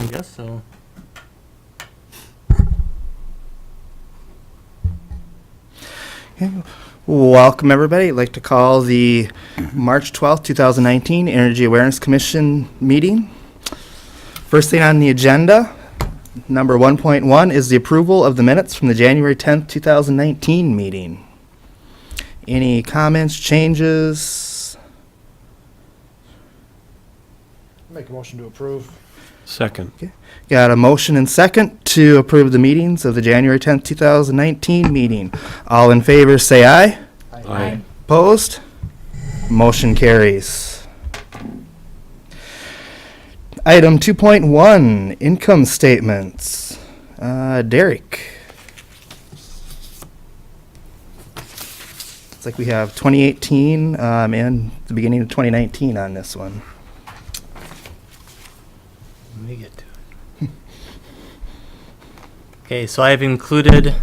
I guess so. Okay. Welcome, everybody. I'd like to call the March 12th, 2019 Energy Awareness Commission meeting. First thing on the agenda, number 1.1, is the approval of the minutes from the January 10th, 2019 meeting. Any comments, changes? Make a motion to approve. Second. Got a motion and second to approve the meetings of the January 10th, 2019 meeting. All in favor, say aye. Aye. Opposed? Motion carries. Item 2.1, income statements. Derek. It's like we have 2018 and the beginning of 2019 on this one. Let me get to it. Okay, so I've included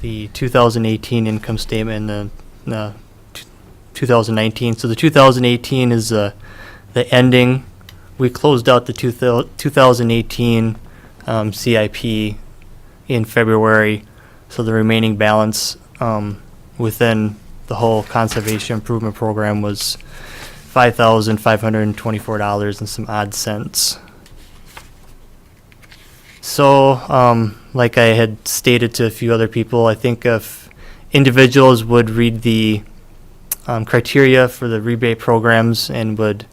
the 2018 income statement and the 2019. So the 2018 is the ending. We closed out the 2018 CIP in February. So the remaining balance within the whole conservation improvement program was $5,524 and some odd cents. So, like I had stated to a few other people, I think if individuals would read the criteria for the rebate programs and would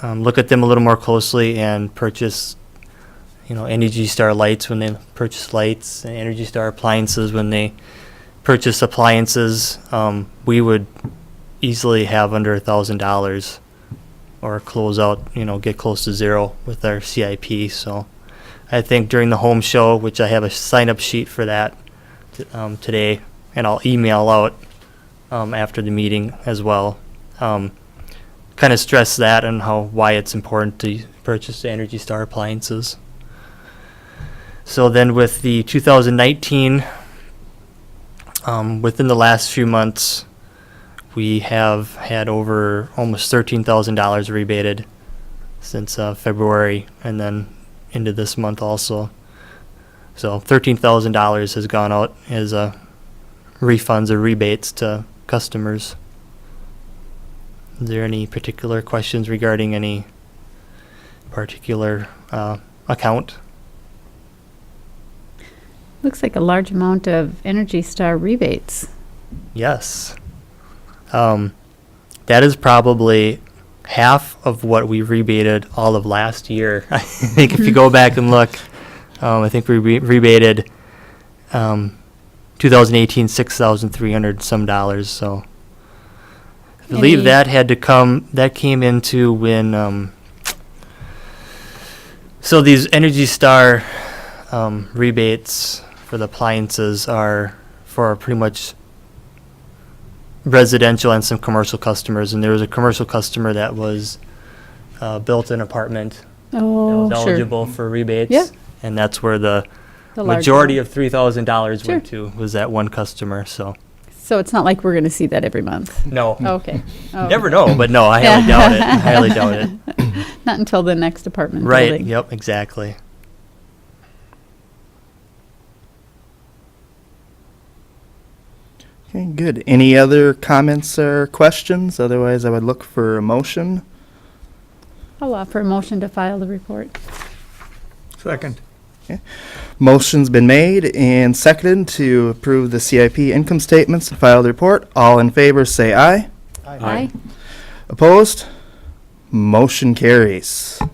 look at them a little more closely and purchase, Energy Star lights when they purchase lights, and Energy Star appliances when they purchase appliances, we would easily have under $1,000 or close out, get close to zero with our CIP. So I think during the home show, which I have a sign-up sheet for that today, and I'll email out after the meeting as well, kind of stress that and why it's important to purchase the Energy Star appliances. So then with the 2019, within the last few months, we have had over almost $13,000 rebated since February and then into this month also. So $13,000 has gone out as refunds or rebates to customers. Is there any particular questions regarding any particular account? Looks like a large amount of Energy Star rebates. Yes. That is probably half of what we rebated all of last year. I think if you go back and look, I think we rebated 2018 $6,300 some dollars. So I believe that came into when so these Energy Star rebates for the appliances are for pretty much residential and some commercial customers, and there was a commercial customer that was built an apartment that was eligible for rebates, Yeah. and that's where the large majority amount. of $3,000 Sure. went to, was that one customer. So So it's not like we're going to see that every month. no, Okay. Oh, never know, but no, I highly doubt it. I highly doubt it. Not until the next apartment Right? building. Yep. Exactly. Okay, good. Any other comments or questions? Otherwise, I would look for a motion. I'll offer a motion to file the report. Second. Motion's been made and seconded to approve the CIP income statements and file the report. All in favor, say aye. Aye. Opposed? Motion carries. All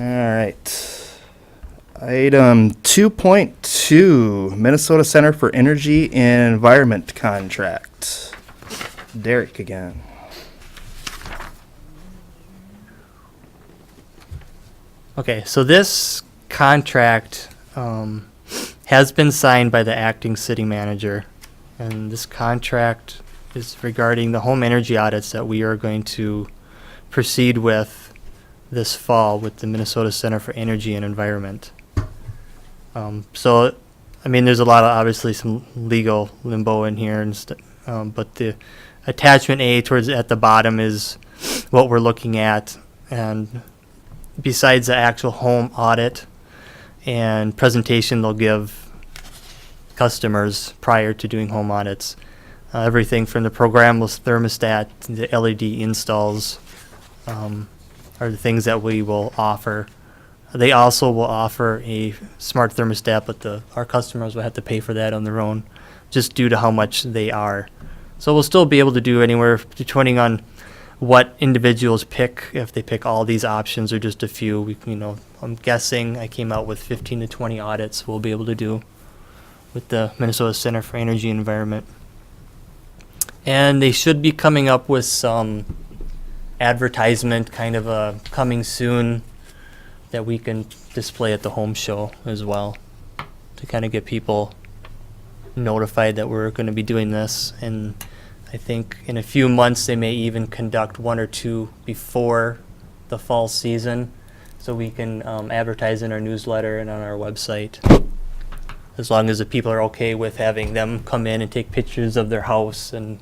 right. Item 2.2, Minnesota Center for Energy and Environment contract. Derek again. Okay, so this contract has been signed by the acting city manager, and this contract is regarding the home energy audits that we are going to proceed with this fall with the Minnesota Center for Energy and Environment. So, I mean, there's a lot of, obviously, some legal limbo in here, but the attachment A towards at the bottom is what we're looking at And besides the actual home audit and presentation they'll give customers prior to doing home audits, everything from the programmable thermostat to the LED installs are the things that we will offer. They also will offer a smart thermostat, but our customers will have to pay for that on their own, just due to how much they are. So we'll still be able to do anywhere, depending on what individuals pick, if they pick all these options or just a few. I'm guessing I came out with 15 to 20 audits we'll be able to do with the Minnesota Center for Energy and Environment. And they should be coming up with some advertisement, kind of coming soon, that we can display at the home show as well, to kind of get people notified that we're going to be doing this. And I think in a few months they may even conduct one or two before the fall season, so we can advertise in our newsletter and on our website, as long as the people are okay with having them come in and take pictures of their house and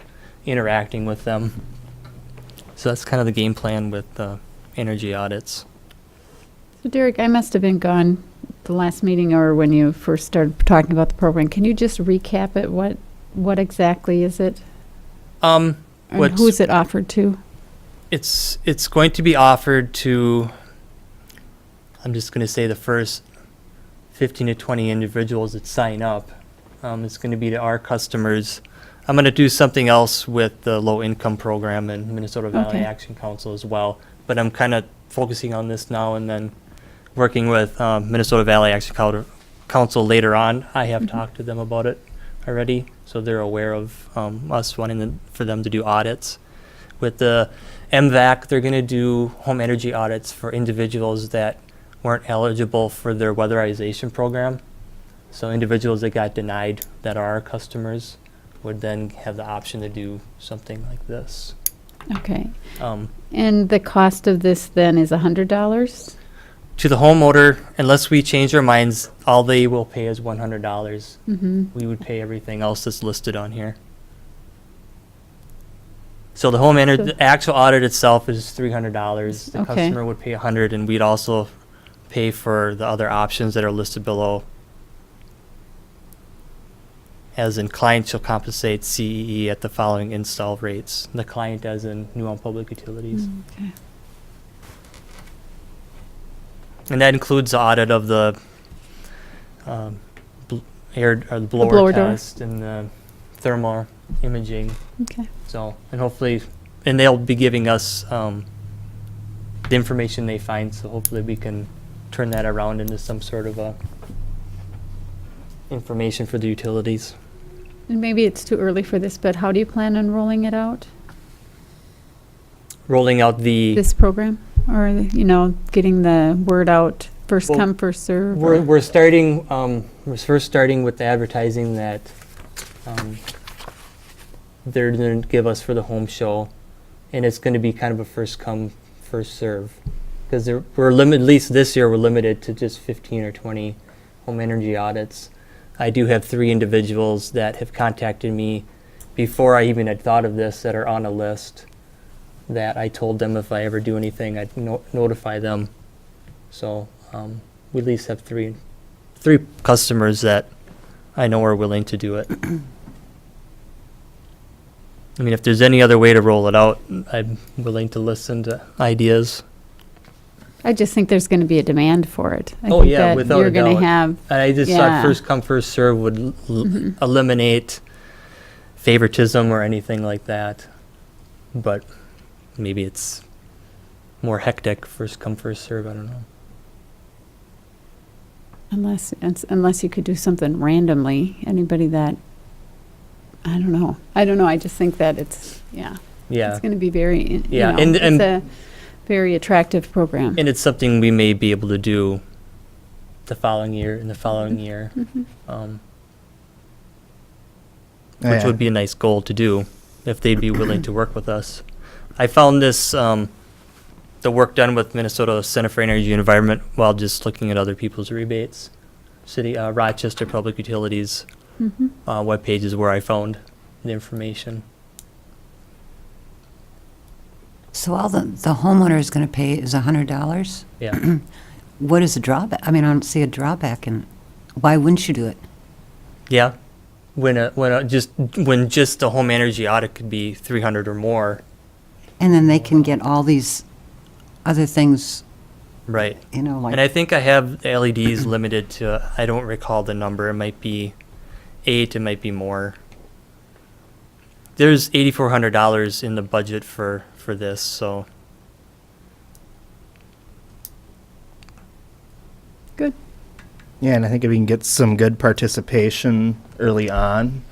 interacting with them. So that's kind of the game plan with energy audits. So Derek, I must have been gone the last meeting or when you first started talking about the program. Can you just recap it? What exactly is it? And who's it offered to? It's going to be offered to, I'm just going to say, the first 15 to 20 individuals that sign up. It's going to be to our customers. I'm going to do something else with the low income program and Minnesota Valley Action Council as well, but I'm kind of focusing on this now, and then working with Minnesota Valley Action Council later on. I have talked to them about it already, so they're aware of us wanting for them to do audits. With the MVAC, they're going to do home energy audits for individuals that weren't eligible for their weatherization program. So individuals that got denied that are our customers would then have the option to do something like this. Okay. And the cost of this then is $100? To the homeowner, unless we change our minds, all they will pay is $100. Mm-hmm. We would pay everything else that's listed on here. So the actual audit itself is $300. The Okay. customer would pay $100, and we'd also pay for the other options that are listed below. As in, client shall compensate CEE at the following install rates. The client as in New Ulm Public Utilities. Okay. And that includes the audit of the the blower blower door. test and the thermal imaging. Okay. So, and hopefully, and they'll be giving us the information they find, so hopefully we can turn that around into some sort of information for the utilities. And maybe it's too early for this, but how do you plan on rolling it out? Rolling out the This program? Or, getting the word out, first Well, come, first serve? we're starting we're first starting with the advertising that they're going to give us for the home show, and it's going to be kind of a first come first serve, because we're limited. At least this year we're limited to just 15 or 20 home energy audits. I do have 3 individuals that have contacted me before I even had thought of this, that are on a list, that I told them if I ever do anything, I'd notify them. So we at least have three customers that I know are willing to do it. I mean, if there's any other way to roll it out, I'm willing to listen to ideas. I just think there's going to be a demand for it. I Oh, think yeah, that without you're a going to doubt. have, I just Yeah. thought first come, first serve would eliminate favoritism or anything like that. But maybe it's more hectic, first come, first serve, I don't know. unless you could do something randomly, anybody that, I don't know. I just think that it's Yeah, going to be very, Yeah, it's and a very attractive program. and it's something we may be able to do the following year and the following year, which Yeah. would be a nice goal to do if they'd be willing to work with us. I found this, the work done with Minnesota Center for Energy and Environment while just looking at other people's rebates. Rochester Public Utilities webpage is where I found the information. So all the homeowner is going to pay is $100? Yeah. What is the drawback? I mean, I don't see a drawback, and why wouldn't you do it? Yeah. When just a home energy audit could be 300 or more. And then they can get all these other things, Right. like. And I think I have the LEDs limited to, I don't recall the number. It might be 8, it might be more. There's $8,400 in the budget for this, so. Good. Yeah, and I think if we can get some good participation early on,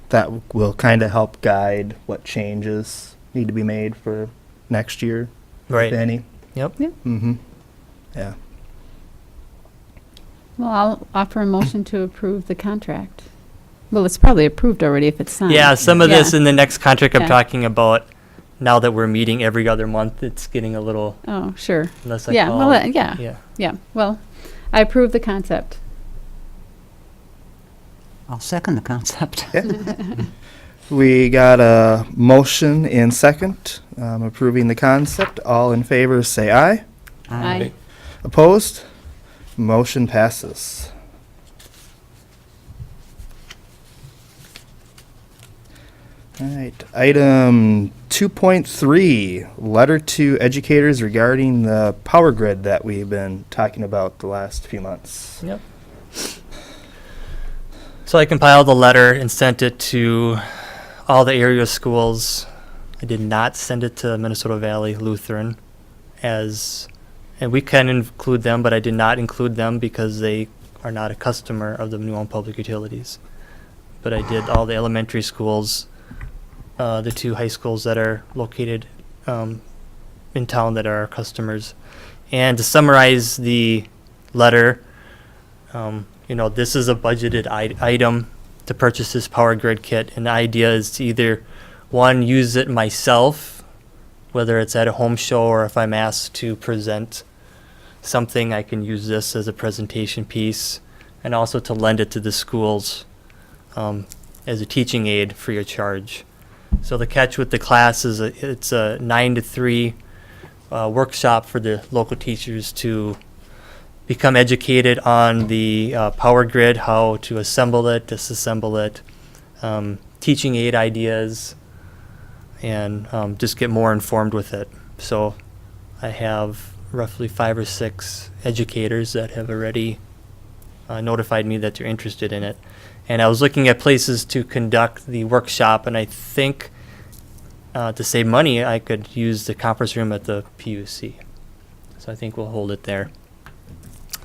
that will kind of help guide what changes need to be made for next year, Right. if any. Yep. Mm-hmm. Yeah. Well, I'll offer a motion to approve the contract. Well, it's probably approved already if it's signed. Yeah, some of this Yeah. in the next contract I'm Yeah. talking about, now that we're meeting every other month, it's getting a little Oh, sure. less Yeah, like, well, oh, yeah, yeah. yeah. Well, I approve the concept. I'll second the concept. We got a motion in second, approving the concept. All in favor, say aye. Aye. Opposed? Motion passes. All right, item 2.3, letter to educators regarding the power grid that we've been talking about the last few months. Yep. So I compiled a letter and sent it to all the area schools. I did not send it to Minnesota Valley Lutheran and we can include them, but I did not include them because they are not a customer of the New Ulm Public Utilities. But I did all the elementary schools, the 2 high schools that are located in town that are our customers. And to summarize the letter, this is a budgeted item to purchase this power grid kit, and the idea is to either, one, use it myself, whether it's at a home show or if I'm asked to present something, I can use this as a presentation piece, and also to lend it to the schools as a teaching aid free of charge. So the catch with the class is it's a 9 to 3 workshop for the local teachers to become educated on the power grid, how to assemble it, disassemble it, teaching aid ideas, and just get more informed with it. So I have roughly 5 or 6 educators that have already notified me that they're interested in it. And I was looking at places to conduct the workshop, and I think to save money, I could use the conference room at the PUC. So I think we'll hold it there.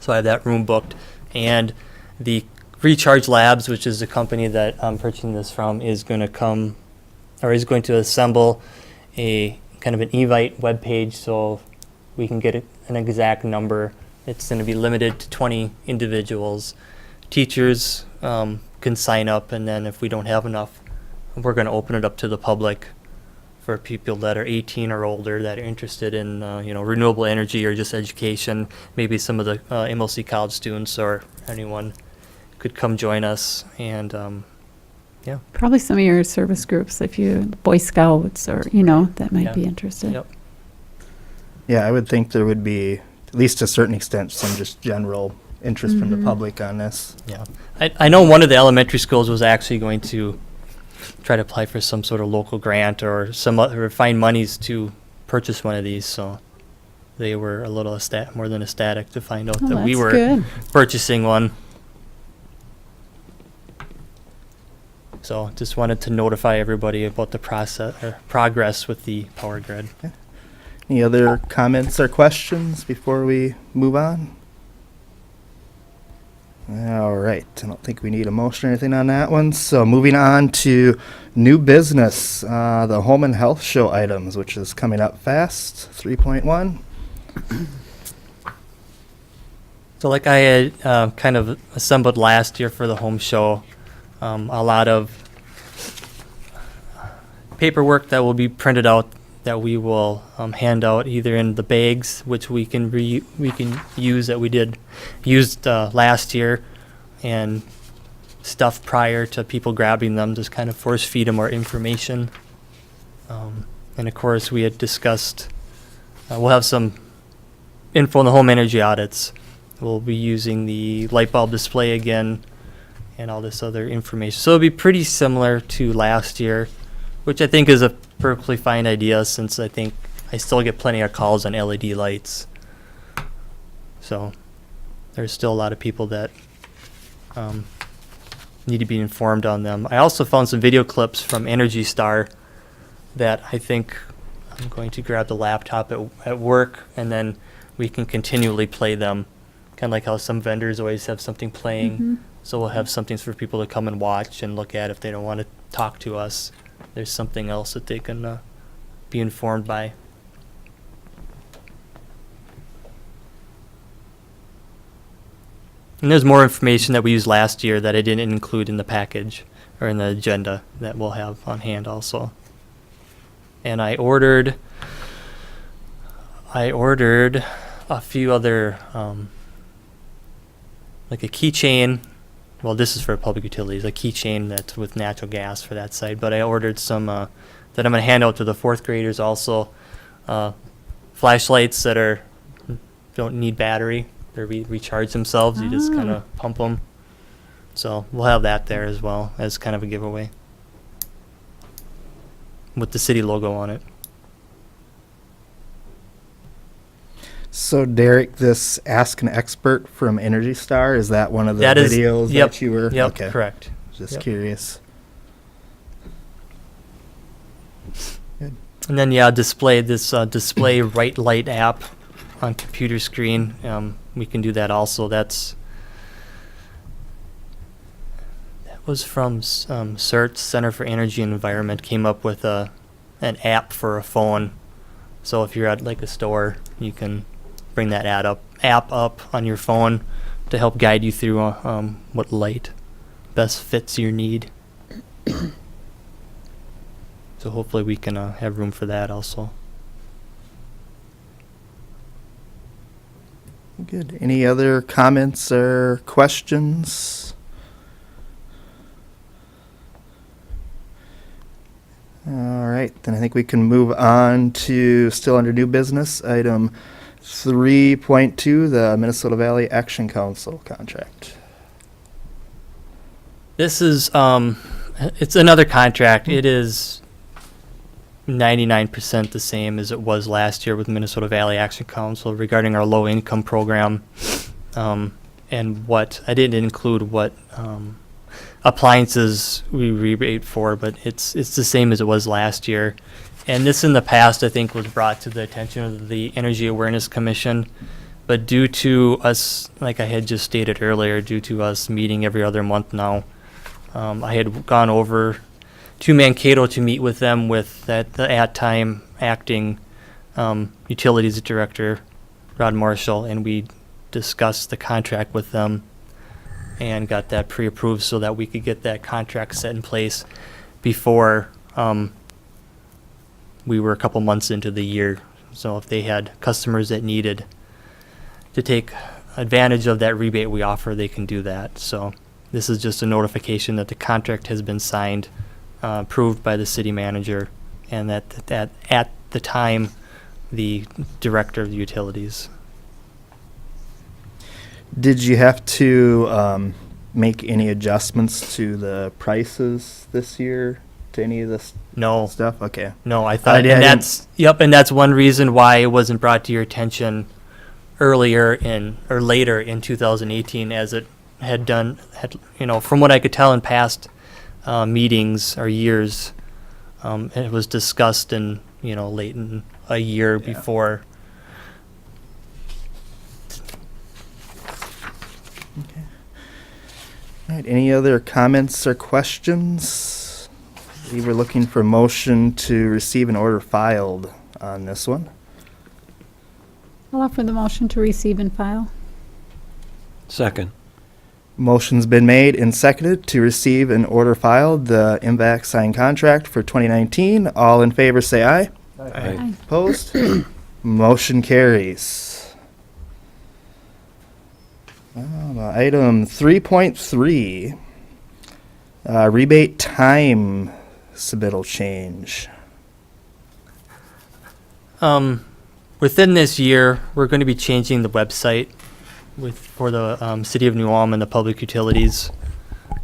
So I have that room booked. And the Recharge Labs, which is the company that I'm purchasing this from, is going to assemble a kind of an Evite webpage so we can get an exact number. It's going to be limited to 20 individuals. Teachers can sign up, and then if we don't have enough, we're going to open it up to the public for people that are 18 or older that are interested in renewable energy or just education. Maybe some of the MLC college students or anyone could come join us. And Probably some of your service groups, if you, Boy Scouts or, that might be interested. Yep. Yeah, I would think there would be, at least to a certain extent, some just general interest from the public on this. Yeah, I know one of the elementary schools was actually going to try to apply for some sort of local grant or find monies to purchase one of these. So they were a little more than ecstatic to find out that we that's were good. purchasing one. So just wanted to notify everybody about the progress with the power grid. Any other comments or questions before we move on? All right, I don't think we need a motion or anything on that one. So moving on to new business, the home and health show items, which is coming up fast, 3.1. So like I had kind of assembled last year for the home show, a lot of paperwork that will be printed out that we will hand out either in the bags, which we can use that we used last year, and stuff prior to people grabbing them, just kind of force feed them our information. And of course, we had discussed, we'll have some info on the home energy audits. We'll be using the light bulb display again and all this other information. So it'll be pretty similar to last year, which I think is a perfectly fine idea, since I think I still get plenty of calls on LED lights. So there's still a lot of people that need to be informed on them. I also found some video clips from Energy Star that I think I'm going to grab the laptop at work, and then we can continually play them. Kind of like how some vendors always have something playing. So we'll have something for people to come and watch and look at if they don't want to talk to us. There's something else that they can be informed by. And there's more information that we used last year that I didn't include in the package or in the agenda that we'll have on hand also. And I ordered a few other, like a keychain. Well, this is for public utilities, a keychain that's with natural gas for that site. But I ordered some that I'm going to hand out to the fourth graders also. Flashlights that don't need battery. They recharge themselves. You just kind of pump them. So we'll have that there as well as kind of a giveaway with the city logo on it. So Derek, this Ask an Expert from Energy Star, is that one of the That is- videos yep, that you were? Yep, Okay. correct. Just Yep. curious. And then display display right light app on computer screen. We can do that also. That was from CERT, Center for Energy and Environment, came up with an app for a phone. So if you're at like a store, you can bring that app up on your phone to help guide you through what light best fits your need. So hopefully we can have room for that also. Good. Any other comments or questions? All right, then I think we can move on to, still under new business, item 3.2, the Minnesota Valley Action Council contract. This is it's another contract. It is 99% the same as it was last year with Minnesota Valley Action Council regarding our low income program. And what I didn't include what appliances we rebate for, but it's the same as it was last year. And this in the past, I think, was brought to the attention of the Energy Awareness Commission. But due to us, like I had just stated earlier, due to us meeting every other month now, I had gone over to Mankato to meet with them with the at-time acting utilities director, Rod Marshall, and we discussed the contract with them and got that pre-approved so that we could get that contract set in place before we were a couple months into the year. So if they had customers that needed to take advantage of that rebate we offer, they can do that. So this is just a notification that the contract has been signed, approved by the city manager, and that at the time, the director of the utilities. Did you have to make any adjustments to the prices this year to any of this No, stuff? Okay. no, I thought, I and that's one reason why it wasn't brought to your attention earlier or later in 2018, as it had from what I could tell in past meetings or years, it was discussed in late in a year Yeah. before. All right, any other comments or questions? We were looking for motion to receive an order filed on this one. I'll offer the motion to receive and file. Second. Motion's been made and seconded to receive an order filed, the MVAC signed contract for 2019. All in favor say aye. Aye. Opposed? Motion carries. Item 3.3, rebate time submittal change. Within this year, we're going to be changing the website for the City of New Ulm and the public utilities.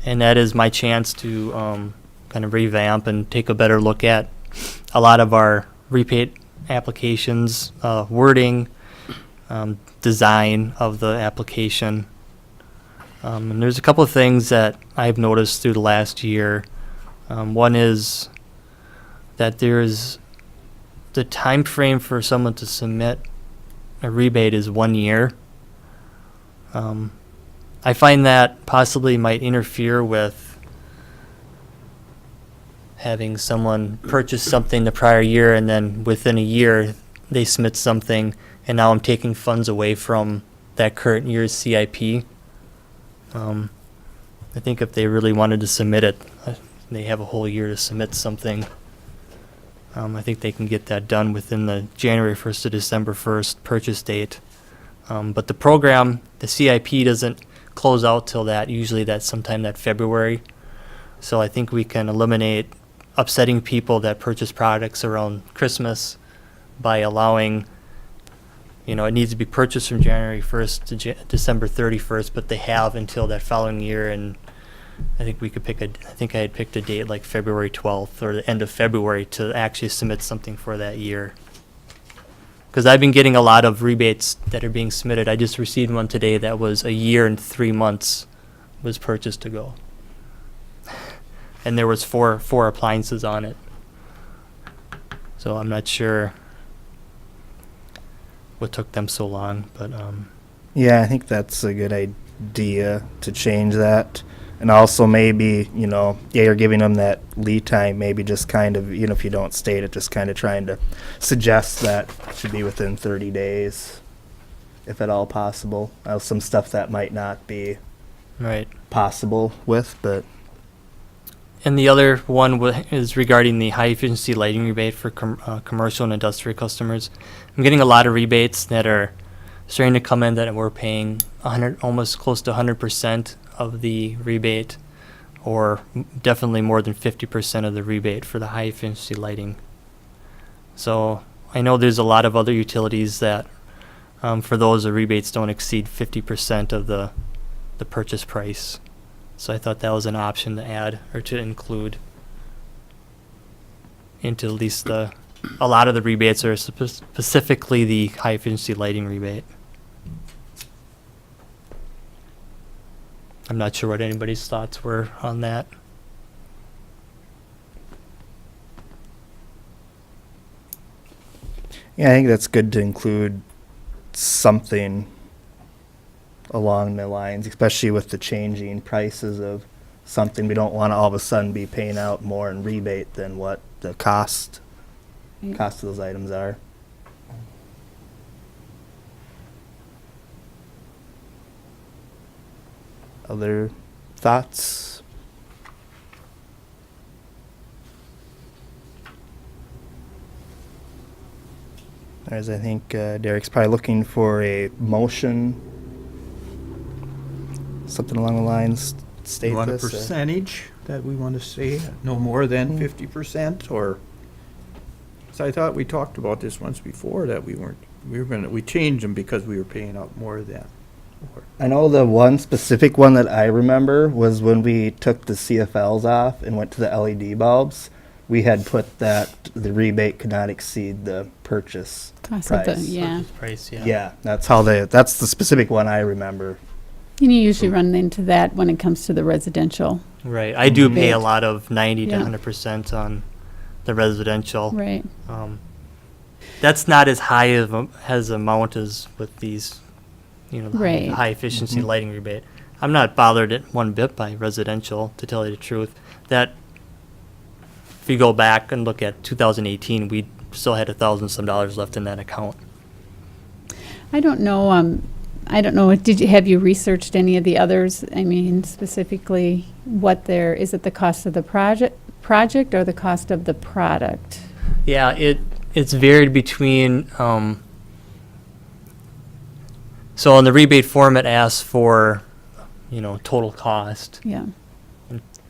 And that is my chance to kind of revamp and take a better look at a lot of our rebate applications, wording, design of the application. And there's a couple of things that I've noticed through the last year. One is that there's the time frame for someone to submit a rebate is 1 year. I find that possibly might interfere with having someone purchase something the prior year and then within a year they submit something, and now I'm taking funds away from that current year's CIP. I think if they really wanted to submit it, they have a whole year to submit something. I think they can get that done within the January 1st to December 1st purchase date. But the program, the CIP doesn't close out till usually that's sometime that February. So I think we can eliminate upsetting people that purchase products around Christmas by allowing, it needs to be purchased from January 1st to December 31st, but they have until that following year. And I think I had picked a date like February 12th or the end of February to actually submit something for that year. Because I've been getting a lot of rebates that are being submitted. I just received one today that was 1 year and 3 months was purchased ago. And there was four appliances on it. So I'm not sure what took them so long, but Yeah, I think that's a good idea to change that. And also maybe, you're giving them that lead time, maybe just kind of, if you don't state it, just kind of trying to suggest that it should be within 30 days, if at all possible. Some stuff that might not be right. possible with, but And the other one is regarding the high efficiency lighting rebate for commercial and industrial customers. I'm getting a lot of rebates that are starting to come in that we're paying almost close to 100% of the rebate, or definitely more than 50% of the rebate for the high efficiency lighting. So I know there's a lot of other utilities that for those the rebates don't exceed 50% of the purchase price. So I thought that was an option to add or to include into at least a lot of the rebates are specifically the high efficiency lighting rebate. I'm not sure what anybody's thoughts were on that. yeah, I think that's good to include something along the lines, especially with the changing prices of something. We don't want to all of a sudden be paying out more in rebate than what the cost of those items are. Other thoughts? As I think Derek's probably looking for a motion, something along the lines, state You want a this. percentage that we want to see, no more than 50%, or? So I thought we talked about this once before, that we changed them because we were paying out more than. I know the one specific one that I remember was when we took the CFLs off and went to the LED bulbs. We had put that the rebate could not exceed the purchase Cost of the, price. yeah. Purchase price, yeah. Yeah, that's the specific one I remember. And you usually run into that when it comes to the residential, Right. I do pay a Rebate. lot of 90 to Yeah. 100% on the residential. right? That's not as high of as amount as with these, the Right. high efficiency Mhm. lighting rebate. I'm not bothered at one bit by residential, to tell you the truth. That if you go back and look at 2018, we still had $1,000 some left in that account. I don't know, have you researched any of the others? I mean, specifically, is it the cost of the project or the cost of the product? Yeah, it's varied between. So on the rebate form, it asks for, total cost. Yeah,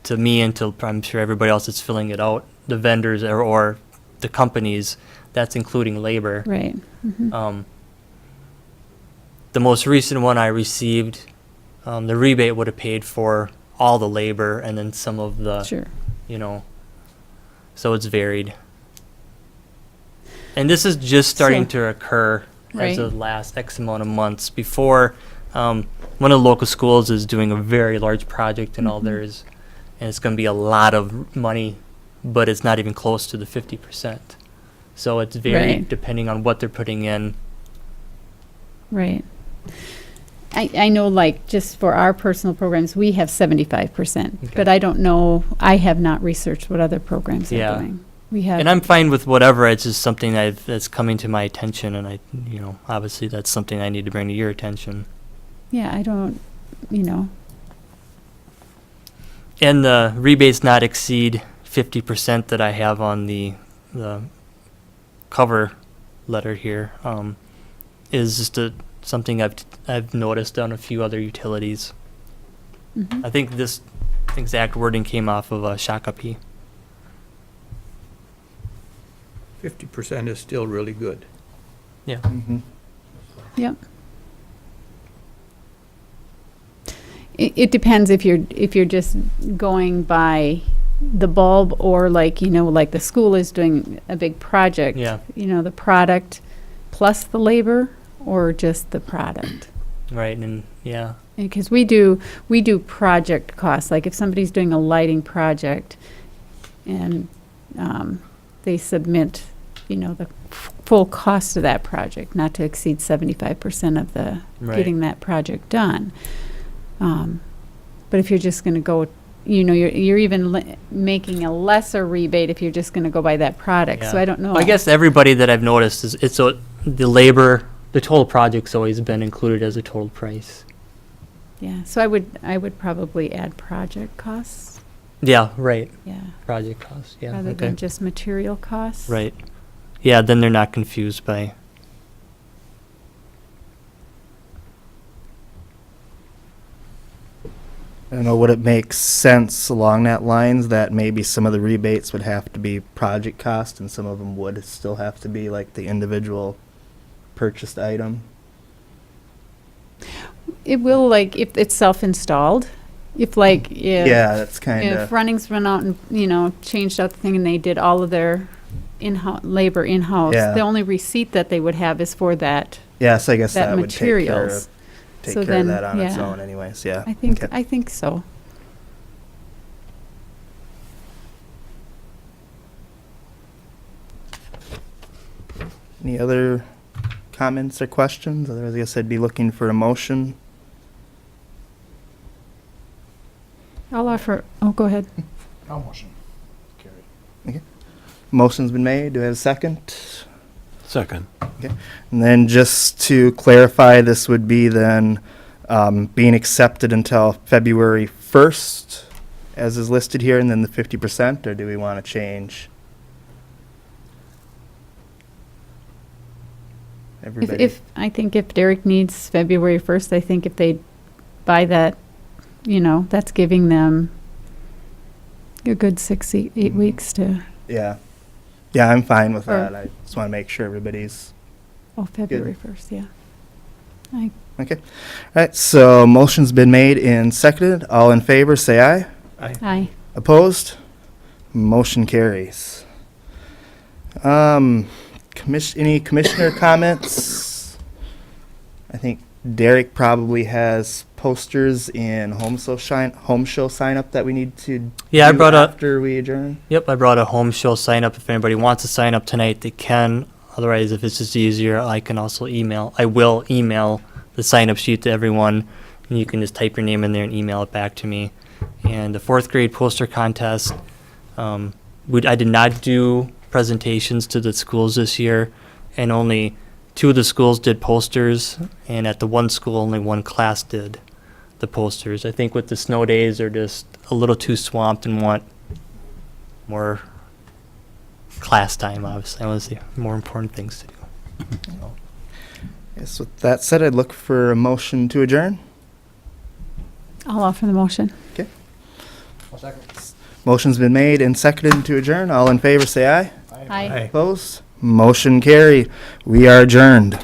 To me, until I'm sure everybody else is filling it out, the vendors or the companies, that's including labor. Right. The most recent one I received, the rebate would have paid for all the labor and then some of the, Sure. you know, so it's varied. And this is just starting So- to occur as Right. of the last X amount of months. Before, one of the local schools is doing a very large project and all theirs, and it's going to be a lot of money, but it's not even close to the 50%. So it's varied Right. depending on what they're putting in. Right. I know, like, just for our personal programs, we have 75%, Okay. but I don't know, I have not researched what other programs are Yeah. doing. We have. And I'm fine with whatever. It's just something that's coming to my attention, and obviously that's something I need to bring to your attention. Yeah, I don't, you know, And the rebates not exceed 50% that I have on the cover letter here is just something I've noticed on a few other utilities. I think this exact wording came off of Shakopee. 50% is still really good. Yeah. yep. It depends if you're just going by the bulb, or like, you know, like the school is doing a big project. Yeah. You know, the product plus the labor, or just the product. Right. And yeah. Because we do project costs, like if somebody's doing a lighting project and they submit, you know, the full cost of that project, not to exceed 75% of the Right. getting that project done. But if you're just going to go, you know, you're even making a lesser rebate if you're just going to go by that product. So Yeah. I don't know. I guess everybody that I've noticed is the labor, the total project's always been included as a total price. Yeah. So I would probably add project costs. Yeah. Right. Yeah. Project cost. Yeah. Rather Okay. than just material costs. Right. Yeah. Then they're not confused by. I don't know, would it make sense along that lines that maybe some of the rebates would have to be project cost and some of them would still have to be like the individual purchased item? It will, like, if it's self-installed, if like, Yeah, that's kind if of, Runnings went out and, you know, changed out the thing and they did all of their labor in-house, Yeah. the only receipt that they would have is for that, yes, I guess that that would take care materials. of, So then, that on its yeah. own anyways, yeah. I think, Okay. I think so. Any other comments or questions? Otherwise, I guess I'd be looking for a motion. I'll offer, oh, go ahead. I'll motion. Carry. Motion's been made. Do I have a second? Second. And then just to clarify, this would be then being accepted until February 1st, as is listed here, and then the 50%, or do we want to change? Everybody? I think if Derek needs February 1st, I think if they buy that, you know, that's giving them a good 8 weeks to, Yeah. Yeah, I'm fine with Or- that. I just want to make sure everybody's, February 1st, yeah. okay. All right, so motion's been made and seconded. All in favor, say aye. Aye. Opposed? Motion carries. Any commissioner comments? I think Derek probably has posters and home show sign up that we need to Yeah, I do brought after we adjourn. Yep, I brought a home show sign up. If anybody wants to sign up tonight, they can. Otherwise, if it's just easier, I can also I will email the sign up sheet to everyone, and you can just type your name in there and email it back to me. And the 4th grade poster contest, I did not do presentations to the schools this year, and only 2 of the schools did posters, and at the one school, only 1 class did the posters. I think with the snow days, they're just a little too swamped and want more class time, obviously. That was the more important things to do. Yes, with that said, I'd look for a motion to adjourn. I'll offer the motion. I'll second. Motion's been made and seconded to adjourn. All in favor, say aye. Aye. Opposed? Motion carry. We are adjourned.